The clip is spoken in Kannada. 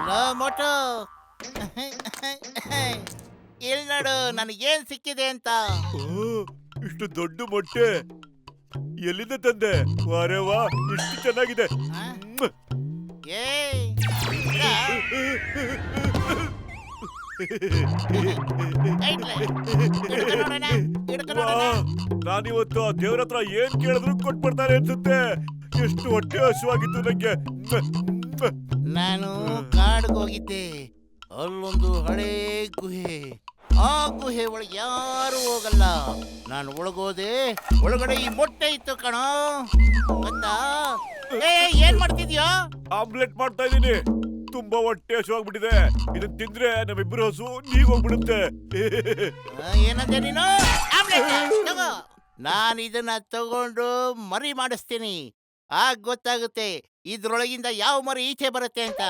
ಲೋ ಮೋಟು ಇಲ್ಲಿ ನೋಡು ನನಗೇನ್ ಸಿಕ್ಕಿದೆ ಅಂತ. ಓ, ಇಷ್ಟು ದೊಡ್ಡ ಮೊಟ್ಟೆ ಎಲ್ಲಿಂದ ತಂದೆ? ವಾರೆ ವಾ, ಎಷ್ಟು ಚೆನ್ನಾಗಿದೆ. ಆ? ಮ್ಮ್. ಏಯ್ ಇಡ. ಐತ್ಲೆ. ಹಿಡ್ಕೊ ನೋಡೋಣ, ಹಿಡ್ಕೊ ವಾ, ನೋಡೋಣ. ನಾನಿವತ್ತು ಆ ದೇವ್ರ ಹತ್ರ ಏನ್ ಕೇಳಿದ್ರು ಕೊಟ್ಬಿಡ್ತಾರೆ ಅನ್ಸುತ್ತೆ. ಎಷ್ಟು ಹೊಟ್ಟೆ ಹಸುವಾಗಿತ್ತು ನಂಗೆ. ಮ್ಮ್. ನಾನು ಕಾಡ್ಗೆ ಹೋಗಿದ್ದೆ. ಅಲ್ಲೊಂದು ಹಳೇ ಗುಹೆ. ಆ ಗುಹೆ ಒಳಗೆ ಯಾರು ಹೋಗಲ್ಲ. ನಾನು ಒಳಗೋದೆ, ಒಳಗಡೆ ಈ ಮೊಟ್ಟೆ ಇತ್ತು ಕಣೋ, ಗೊತ್ತಾ? ಏ ಏನ್ ಮಾಡ್ತಿದ್ಯೋ? ಆಮ್ಲೆಟ್ ಮಾಡ್ತಾ ಇದೀನಿ. ತುಂಬಾ ಹೊಟ್ಟೆ ಹಸುವಾಗ್ಬಿಟ್ಟಿದೆ. ಇದನ್ ತಿಂದ್ರೆ ನಮ್ಮಿಬ್ಬರು ಹಸು ನೀಗ್ ಹೋಗ್ಬಿಡುತ್ತೆ. ಏನಂದೆ ನೀನು? ಆಮ್ಲೆಟ್ ತಗೋ. ನಾನು ಇದನ್ನ ತಗೊಂಡು ಮರಿ ಮಾಡಿಸ್ತೀನಿ. ಆಗ ಗೊತ್ತಾಗುತ್ತೆ ಇದ್ರೊಳಗಿಂದ ಯಾವ ಮರಿ ಈಚೆ ಬರುತ್ತೆ ಅಂತ.